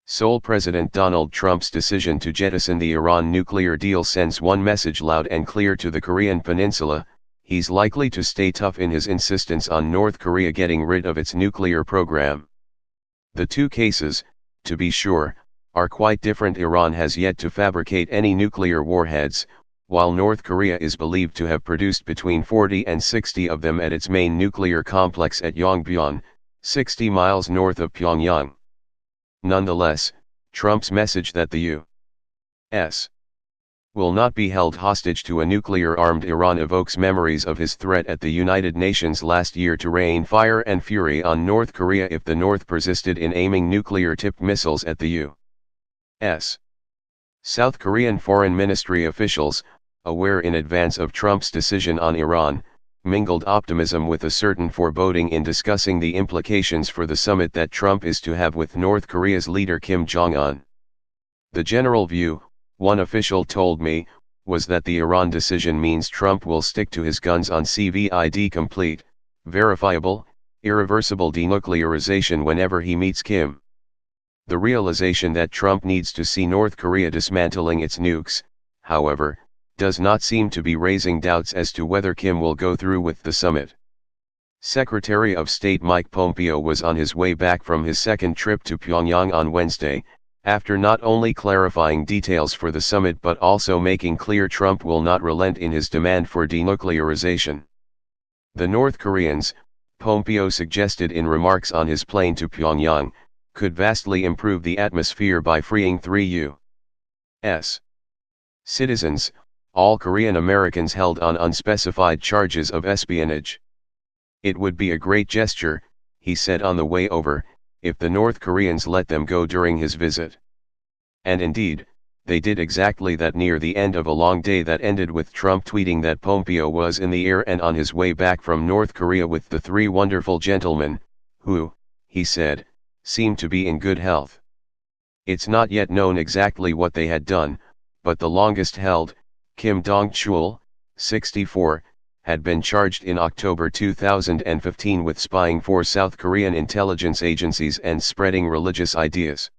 Seoul President Donald Trump's decision to jettison the Iran nuclear deal sends one message loud and clear to the Korean peninsula: he's likely to stay tough in his insistence on North Korea getting rid of its nuclear program. The two cases, to be sure, are quite different. Iran has yet to fabricate any nuclear warheads, while North Korea is believed to have produced between 40 and 60 of them at its main nuclear complex at Yongbyon, 60 miles north of Pyongyang. Nonetheless, Trump's message that the U.S. will not be held hostage to a nuclear-armed Iran evokes memories of his threat at the United Nations last year to rain fire and fury on North Korea if the North persisted in aiming nuclear-tipped missiles at the U.S. South Korean Foreign Ministry officials, aware in advance of Trump's decision on Iran, mingled optimism with a certain foreboding in discussing the implications for the summit that Trump is to have with North Korea's leader Kim Jong-un. The general view, one official told me, was that the Iran decision means Trump will stick to his guns on CVID complete, verifiable, irreversible denuclearization whenever he meets Kim. The realization that Trump needs to see North Korea dismantling its nukes, however, does not seem to be raising doubts as to whether Kim will go through with the summit. Secretary of State Mike Pompeo was on his way back from his second trip to Pyongyang on Wednesday, after not only clarifying details for the summit but also making clear Trump will not relent in his demand for denuclearization. The North Koreans, Pompeo suggested in remarks on his plane to Pyongyang, could vastly improve the atmosphere by freeing 3 U.S. citizens, all Korean Americans held on unspecified charges of espionage. It would be a great gesture, he said on the way over, if the North Koreans let them go during his visit. And indeed, they did exactly that near the end of a long day that ended with Trump tweeting that Pompeo was in the air and on his way back from North Korea with the 3 wonderful gentlemen, who, he said, seemed to be in good health. It's not yet known exactly what they had done, but the longest held, Kim Dong-chul, 64, had been charged in October 2015 with spying for South Korean intelligence agencies and spreading religious ideas.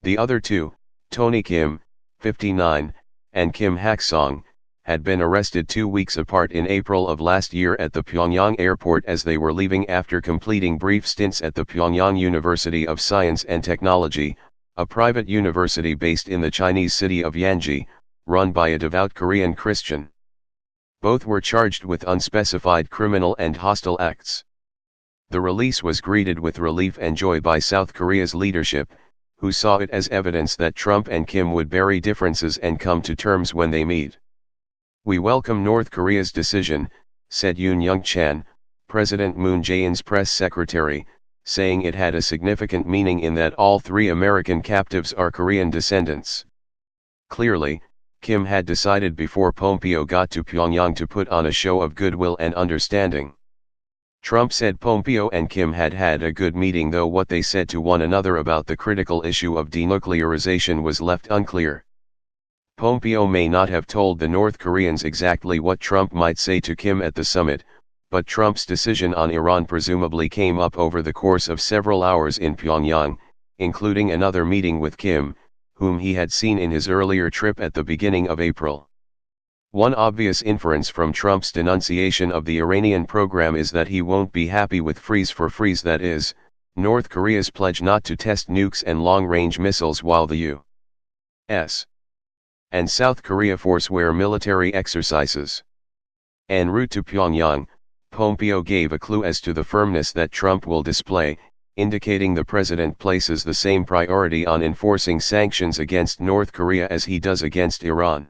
The other 2, Tony Kim, 59, and Kim Hak-song, had been arrested 2 weeks apart in April of last year at the Pyongyang airport as they were leaving after completing brief stints at the Pyongyang University of Science and Technology, a private university based in the Chinese city of Yanji, run by a devout Korean Christian. Both were charged with unspecified criminal and hostile acts. The release was greeted with relief and joy by South Korea's leadership, who saw it as evidence that Trump and Kim would bury differences and come to terms when they meet. "We welcome North Korea's decision," said Yoon Young-chan, President Moon Jae-in's press secretary, saying it had a significant meaning in that all 3 American captives are Korean descendants. Clearly, Kim had decided before Pompeo got to Pyongyang to put on a show of goodwill and understanding. Trump said Pompeo and Kim had had a good meeting, though what they said to one another about the critical issue of denuclearization was left unclear. Pompeo may not have told the North Koreans exactly what Trump might say to Kim at the summit, but Trump's decision on Iran presumably came up over the course of several hours in Pyongyang, including another meeting with Kim, whom he had seen in his earlier trip at the beginning of April. One obvious inference from Trump's denunciation of the Iranian program is that he won't be happy with freeze for freeze, that is, North Korea's pledge not to test nukes and long-range missiles while the U.S. and South Korea forswear military exercises. En route to Pyongyang, Pompeo gave a clue as to the firmness that Trump will display, indicating the president places the same priority on enforcing sanctions against North Korea as he does against Iran.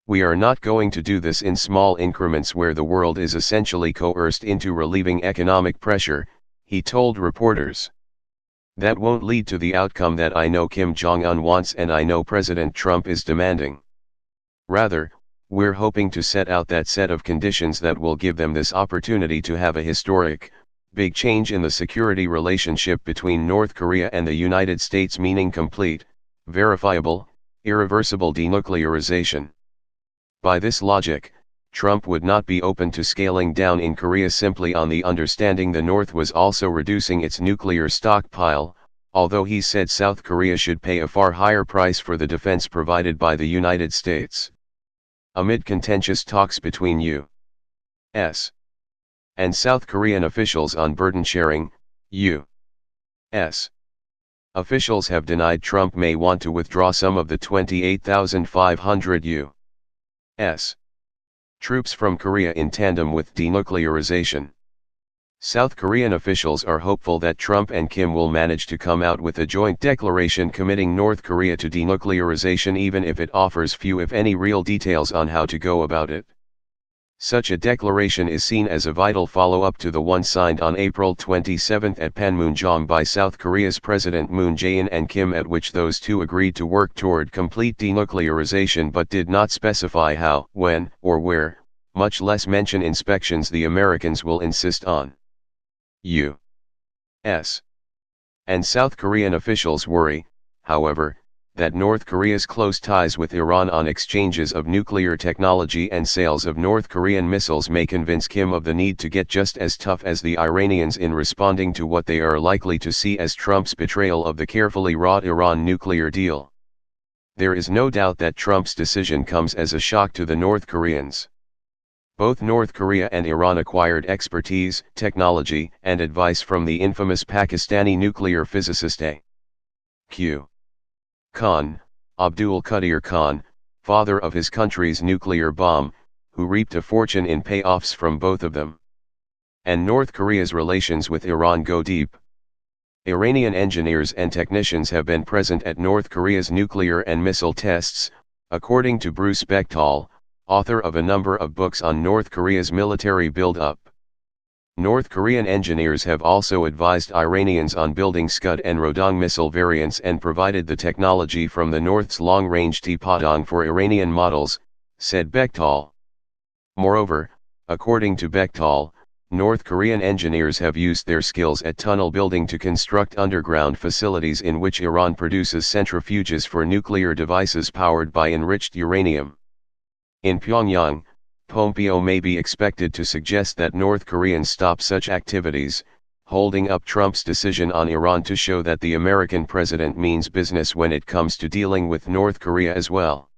"We are not going to do this in small increments where the world is essentially coerced into relieving economic pressure," he told reporters. "That won't lead to the outcome that I know Kim Jong-un wants and I know President Trump is demanding. Rather, we're hoping to set out that set of conditions that will give them this opportunity to have a historic, big change in the security relationship between North Korea and the United States, meaning complete, verifiable, irreversible denuclearization." By this logic, Trump would not be open to scaling down in Korea simply on the understanding the North was also reducing its nuclear stockpile, although he said South Korea should pay a far higher price for the defense provided by the United States. Amid contentious talks between U.S. and South Korean officials on burden sharing, U.S. officials have denied Trump may want to withdraw some of the 28,500 U.S. troops from Korea in tandem with denuclearization. South Korean officials are hopeful that Trump and Kim will manage to come out with a joint declaration committing North Korea to denuclearization, even if it offers few if any real details on how to go about it. Such a declaration is seen as a vital follow-up to the one signed on April 27 at Panmunjom by South Korea's President Moon Jae-in and Kim, at which those two agreed to work toward complete denuclearization but did not specify how, when, or where, much less mention inspections the Americans will insist on. U.S. and South Korean officials worry, however, that North Korea's close ties with Iran on exchanges of nuclear technology and sales of North Korean missiles may convince Kim of the need to get just as tough as the Iranians in responding to what they are likely to see as Trump's betrayal of the carefully wrought Iran nuclear deal. There is no doubt that Trump's decision comes as a shock to the North Koreans. Both North Korea and Iran acquired expertise, technology, and advice from the infamous Pakistani nuclear physicist A.Q. Khan, Abdul Qadir Khan, father of his country's nuclear bomb, who reaped a fortune in payoffs from both of them. And North Korea's relations with Iran go deep. Iranian engineers and technicians have been present at North Korea's nuclear and missile tests, according to Bruce Bechtel, author of a number of books on North Korea's military build-up. North Korean engineers have also advised Iranians on building Scud and Rodong missile variants and provided the technology from the North's long-range T-Podong for Iranian models, said Bechtel. Moreover, according to Bechtel, North Korean engineers have used their skills at tunnel building to construct underground facilities in which Iran produces centrifuges for nuclear devices powered by enriched uranium. In Pyongyang, Pompeo may be expected to suggest that North Koreans stop such activities, holding up Trump's decision on Iran to show that the American president means business when it comes to dealing with North Korea as well.